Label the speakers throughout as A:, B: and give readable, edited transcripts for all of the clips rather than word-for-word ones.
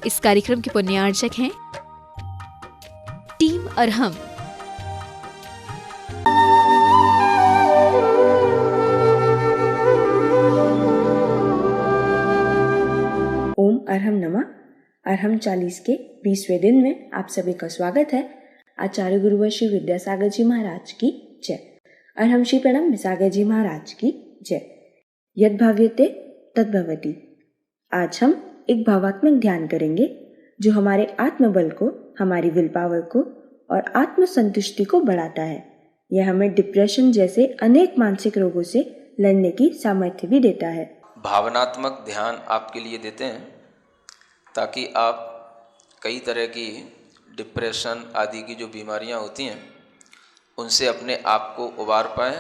A: इस कार्यक्रम के पुण्यार्चक हैं टीम अरहम।
B: ओम अरहम नमः। अरहम 40 के 20वें दिन में आप सभी का स्वागत है। आचार्य गुरुवर श्री विद्यासागर जी महाराज की जय। अरहम श्री प्रणम विसागर जी महाराज की जय। यद भाव्यते तद भवति। आज हम एक भावात्मक ध्यान करेंगे जो हमारे आत्मबल को, हमारी विल पावर को और आत्म संतुष्टि को बढ़ाता है। यह हमें डिप्रेशन जैसे अनेक मानसिक रोगों से लड़ने की सामर्थ्य भी देता है।
C: भावनात्मक ध्यान आपके लिए देते हैं ताकि आप कई तरह की डिप्रेशन आदि की जो बीमारियां होती हैं उनसे अपने आप को उबार पाएँ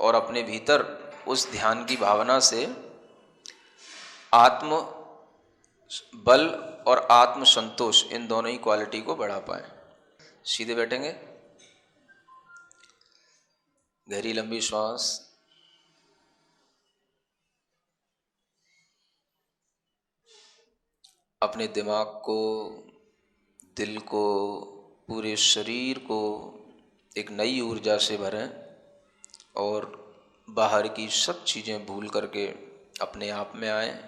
C: और अपने भीतर उस ध्यान की भावना से आत्म बल और आत्म संतोष इन दोनों ही क्वालिटी को बढ़ा पाएँ। सीधे बैठेंगे, गहरी लंबी श्वास, अपने दिमाग को, दिल को, पूरे शरीर को एक नई ऊर्जा से भरें और बाहर की सब चीज़ें भूल करके अपने आप में आएं।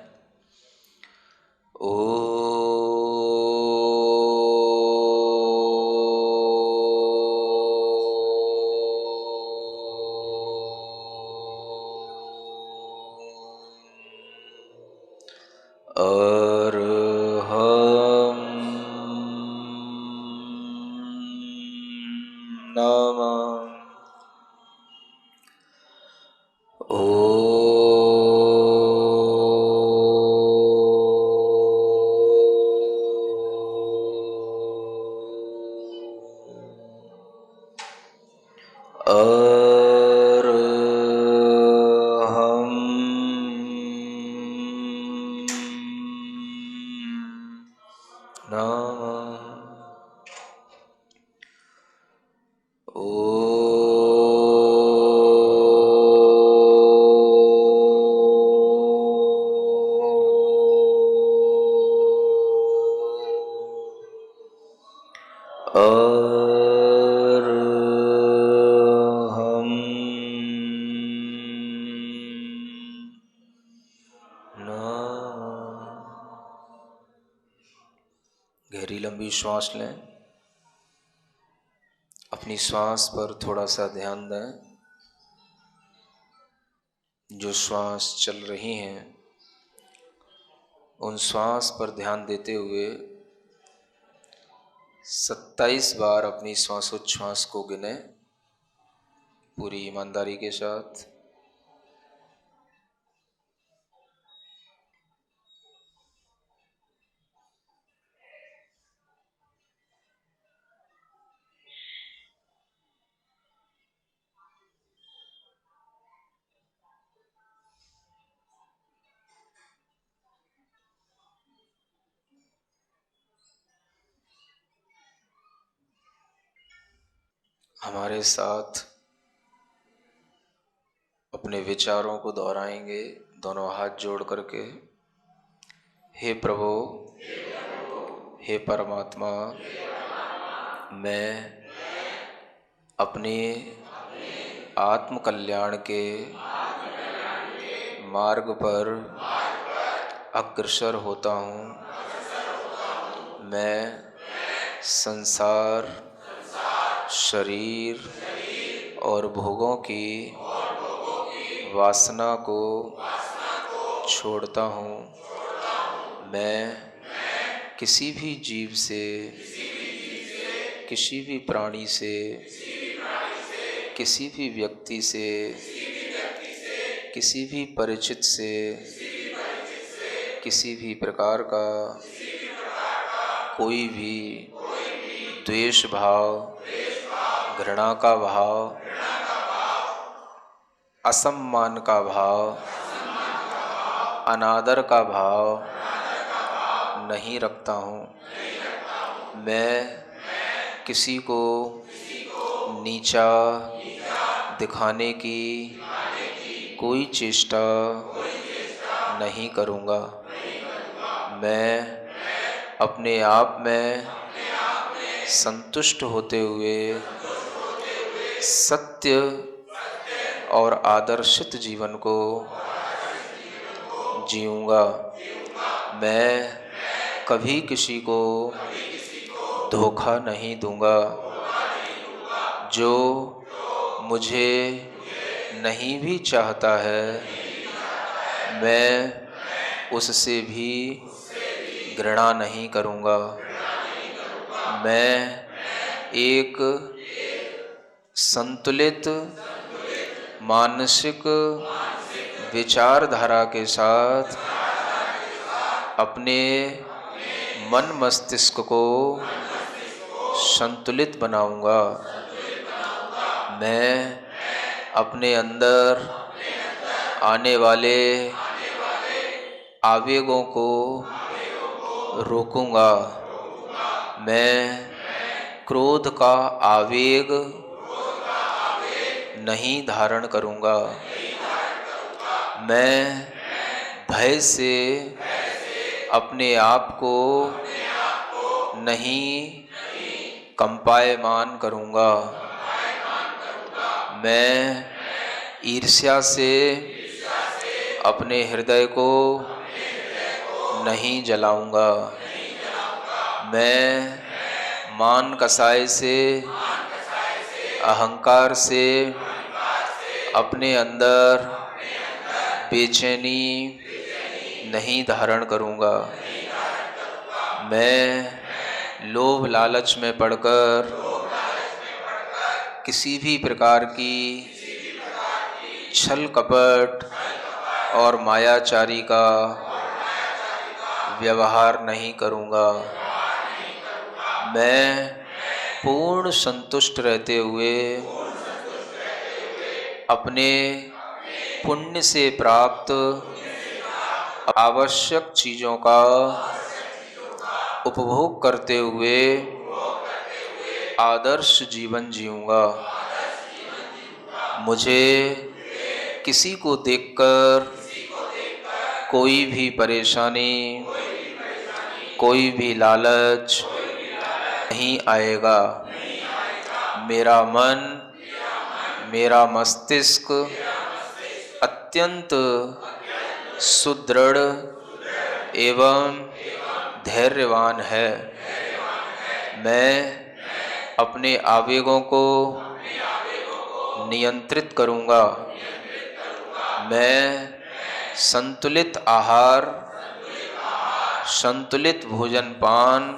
C: गहरी लंबी श्वास लें, अपनी श्वास पर थोड़ा सा ध्यान दें। जो श्वास चल रही हैं उन श्वास पर ध्यान देते हुए 27 बार अपनी श्वासोच्छ्वास को गिनें पूरी ईमानदारी के साथ। हमारे साथ अपने विचारों को दोहराएंगे दोनों हाथ जोड़ करके। हे प्रभु, हे परमात्मा, मैं अपने आत्म कल्याण के मार्ग पर अग्रसर होता हूँ। मैं संसार, शरीर और भोगों की वासना को छोड़ता हूँ। मैं किसी भी जीव से, किसी भी प्राणी से, किसी भी व्यक्ति से, किसी भी परिचित से, किसी भी प्रकार का कोई भी द्वेष भाव, घृणा का भाव, असम्मान का भाव, अनादर का भाव नहीं रखता हूँ। मैं किसी को नीचा दिखाने की कोई चेष्टा नहीं करूँगा। मैं अपने आप में संतुष्ट होते हुए सत्य और आदर्शित जीवन को जीऊँगा। मैं कभी किसी को धोखा नहीं दूंगा। जो मुझे नहीं भी चाहता है मैं उससे भी घृणा नहीं करूंगा। मैं एक संतुलित मानसिक विचारधारा के साथ अपने मन मस्तिष्क को संतुलित बनाऊंगा। मैं अपने अंदर आने वाले आवेगों को रोकूंगा। मैं क्रोध का आवेग नहीं धारण करूंगा। मैं भय से अपने आप को नहीं कंपायमान करूंगा। मैं ईर्ष्या से अपने हृदय को नहीं जलाऊंगा। मैं मान कसाई से अहंकार से अपने अंदर बेचैनी नहीं धारण करूंगा। मैं लोभ लालच में पड़कर किसी भी प्रकार की छल कपट और मायाचारी का व्यवहार नहीं करूंगा। मैं पूर्ण संतुष्ट रहते हुए अपने पुण्य से प्राप्त आवश्यक चीज़ों का उपभोग करते हुए आदर्श जीवन जीऊँगा। मुझे किसी को देखकर कोई भी परेशानी, कोई भी लालच नहीं आएगा। मेरा मन, मेरा मस्तिष्क अत्यंत सुदृढ़ एवं धैर्यवान है। मैं अपने आवेगों को नियंत्रित करूंगा। मैं संतुलित आहार, संतुलित भोजन पान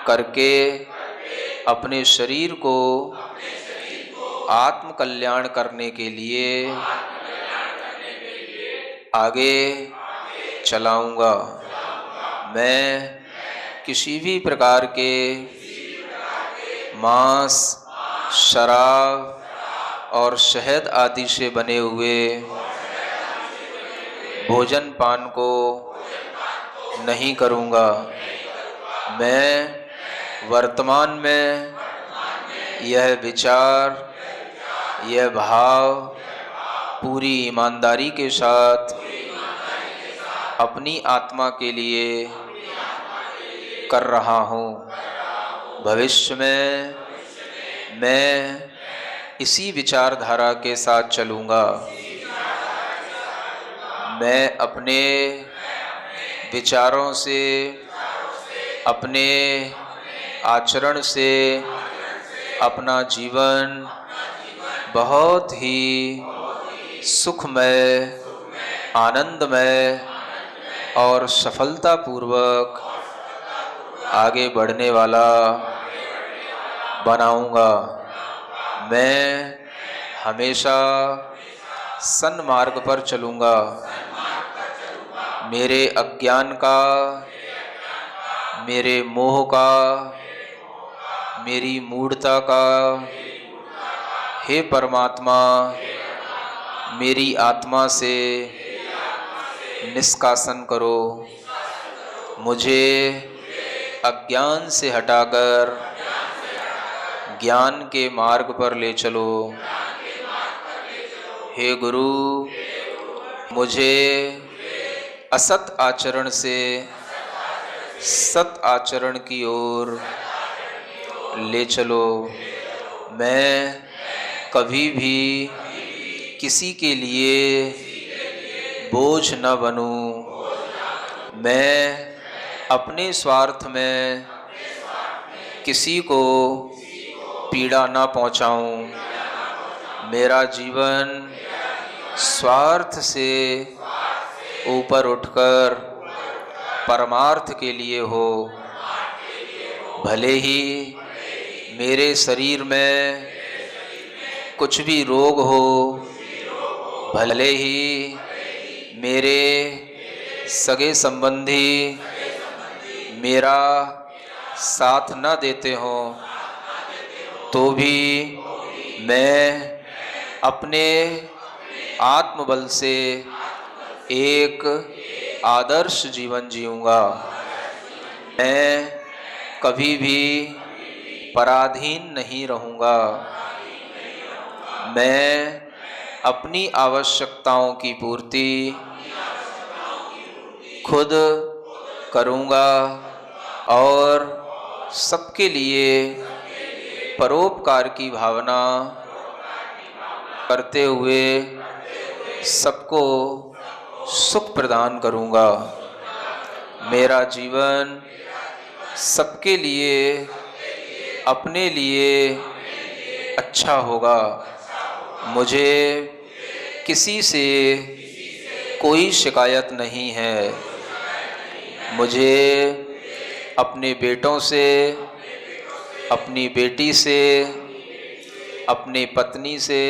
C: करके अपने शरीर को आत्म कल्याण करने के लिए आगे चलाऊंगा। मैं किसी भी प्रकार के मांस, शराब और शहद आदि से बने हुए भोजन पान को नहीं करूंगा। मैं वर्तमान में यह विचार, यह भाव पूरी ईमानदारी के साथ अपनी आत्मा के लिए कर रहा हूँ। भविष्य में मैं इसी विचारधारा के साथ चलूँगा। मैं अपने विचारों से, अपने आचरण से अपना जीवन बहुत ही सुखमय, आनंदमय और सफलतापूर्वक आगे बढ़ने वाला बनाऊंगा। मैं हमेशा सन्मार्ग पर चलूँगा। मेरे अज्ञान का, मेरे मोह का, मेरी मूढ़ता का हे परमात्मा मेरी आत्मा से निष्कासन करो। मुझे अज्ञान से हटाकर ज्ञान के मार्ग पर ले चलो। हे गुरु, मुझे असत आचरण से सत आचरण की ओर ले चलो। मैं कभी भी किसी के लिए बोझ न बनूं। मैं अपने स्वार्थ में किसी को पीड़ा न पहुंचाऊं। मेरा जीवन स्वार्थ से ऊपर उठकर परमार्थ के लिए हो। भले ही मेरे शरीर में कुछ भी रोग हो, भले ही मेरे सगे संबंधी मेरा साथ न देते हों, तो भी मैं अपने आत्मबल से एक आदर्श जीवन जीऊँगा। मैं कभी भी पराधीन नहीं रहूँगा। मैं अपनी आवश्यकताओं की पूर्ति खुद करूँगा और सबके लिए परोपकार की भावना करते हुए सबको सुख प्रदान करूँगा। मेरा जीवन सबके लिए, अपने लिए अच्छा होगा। मुझे किसी से कोई शिकायत नहीं है। मुझे अपने बेटों से, अपनी बेटी से, अपनी पत्नी से,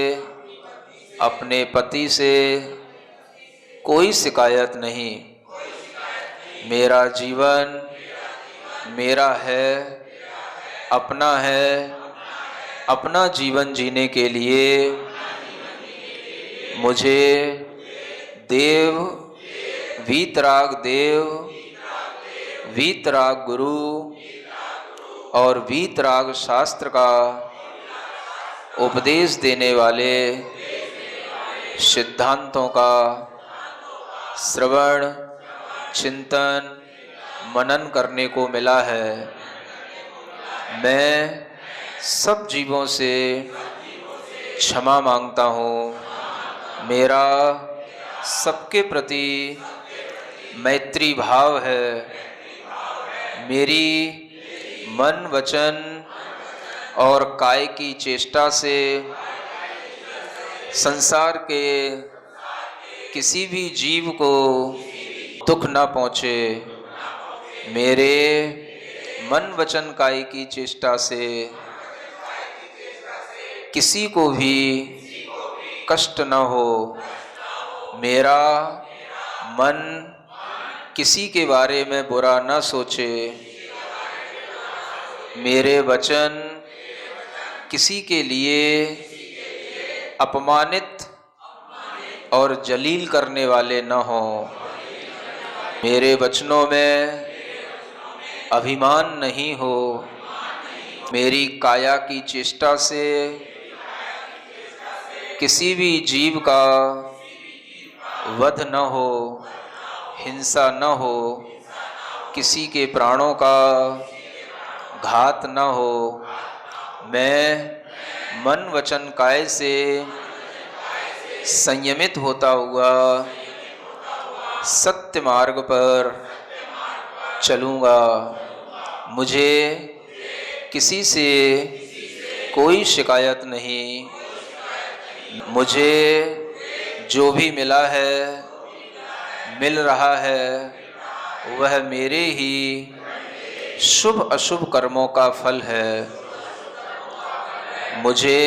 C: अपने पति से कोई शिकायत नहीं। मेरा जीवन मेरा है, अपना है। अपना जीवन जीने के लिए मुझे देव, वीतराग देव, वीतराग गुरु और वीतराग शास्त्र का उपदेश देने वाले सिद्धांतों का श्रवण, चिंतन, मनन करने को मिला है। मैं सब जीवों से क्षमा मांगता हूँ। मेरा सबके प्रति मैत्री भाव है। मेरी मन, वचन और काय की चेष्टा से संसार के किसी भी जीव को दुख न पहुँचे। मेरे मन, वचन, काय की चेष्टा से किसी को भी कष्ट न हो। मेरा मन किसी के बारे में बुरा न सोचे। मेरे वचन किसी के लिए अपमानित और जलील करने वाले न हों। मेरे वचनों में अभिमान नहीं हो। मेरी काया की चेष्टा से किसी भी जीव का वध न हो, हिंसा न हो, किसी के प्राणों का घात न हो। मैं मन, वचन, काय से संयमित होता हुआ सत्य मार्ग पर चलूँगा। मुझे किसी से कोई शिकायत नहीं। मुझे जो भी मिला है, मिल रहा है, वह मेरे ही शुभ अशुभ कर्मों का फल है। मुझे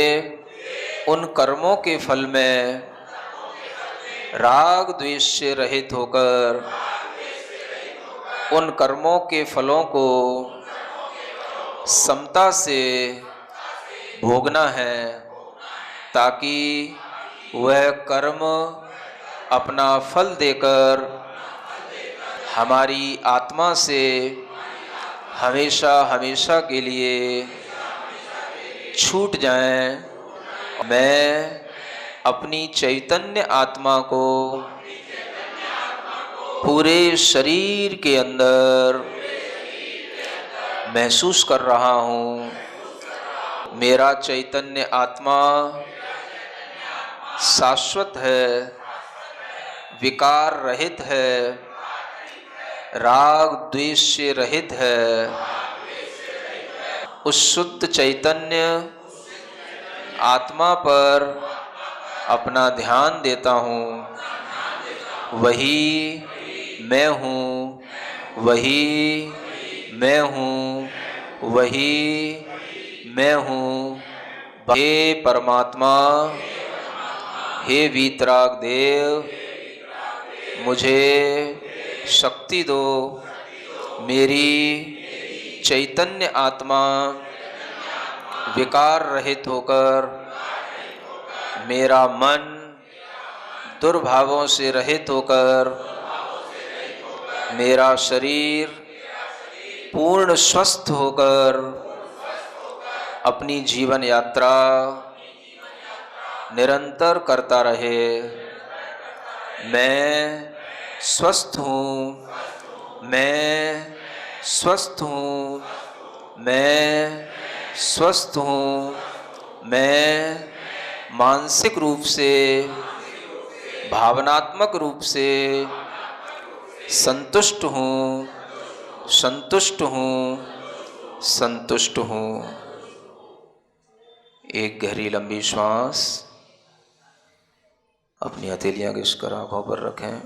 C: उन कर्मों के फल में राग द्वेष से रहित होकर उन कर्मों के फलों को समता से भोगना है, ताकि वह कर्म अपना फल देकर हमारी आत्मा से हमेशा हमेशा के लिए छूट जाएं। मैं अपनी चैतन्य आत्मा को पूरे शरीर के अंदर महसूस कर रहा हूँ। मेरा चैतन्य आत्मा शाश्वत है, विकार रहित है, राग द्वेष से रहित है। उस शुद्ध चैतन्य आत्मा पर अपना ध्यान देता हूँ। वही मैं हूँ, वही मैं हूँ, वही मैं हूँ। हे परमात्मा, हे वीतराग देव, मुझे शक्ति दो। मेरी चैतन्य आत्मा विकार रहित होकर, मेरा मन दुर्भावों से रहित होकर, मेरा शरीर पूर्ण स्वस्थ होकर अपनी जीवन यात्रा निरंतर करता रहे। मैं स्वस्थ हूँ, मैं स्वस्थ हूँ, मैं स्वस्थ हूँ। मैं मानसिक रूप से, भावनात्मक रूप से संतुष्ट हूँ, संतुष्ट हूँ, संतुष्ट हूँ। एक गहरी लंबी श्वास अपनी हथेलियां घिसकर आंखों पर रखें।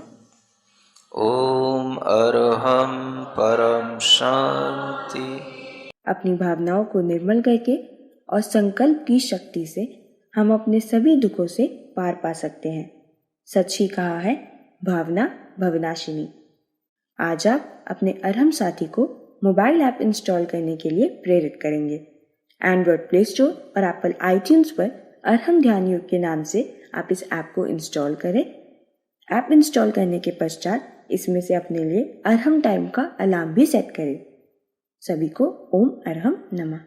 C: ओम अरहम परम शांति।
B: अपनी भावनाओं को निर्मल करके और संकल्प की शक्ति से हम अपने सभी दुखों से पार पा सकते हैं। सच ही कहा है भावना भवनाशिनी। आज आप अपने अरहम साथी को मोबाइल ऐप इंस्टॉल करने के लिए प्रेरित करेंगे। एंड्रॉयड प्ले स्टोर और एप्पल आईट्यून्स पर अरहम ध्यान योग के नाम से आप इस ऐप को इंस्टॉल करें। ऐप इंस्टॉल करने के पश्चात इसमें से अपने लिए अरहम टाइम का अलार्म भी सेट करें। सभी को ओम अरहम नमः।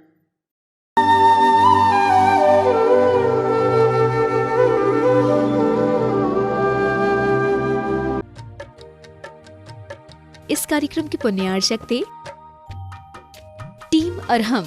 A: इस कार्यक्रम के पुण्यार्चक थे टीम अरहम।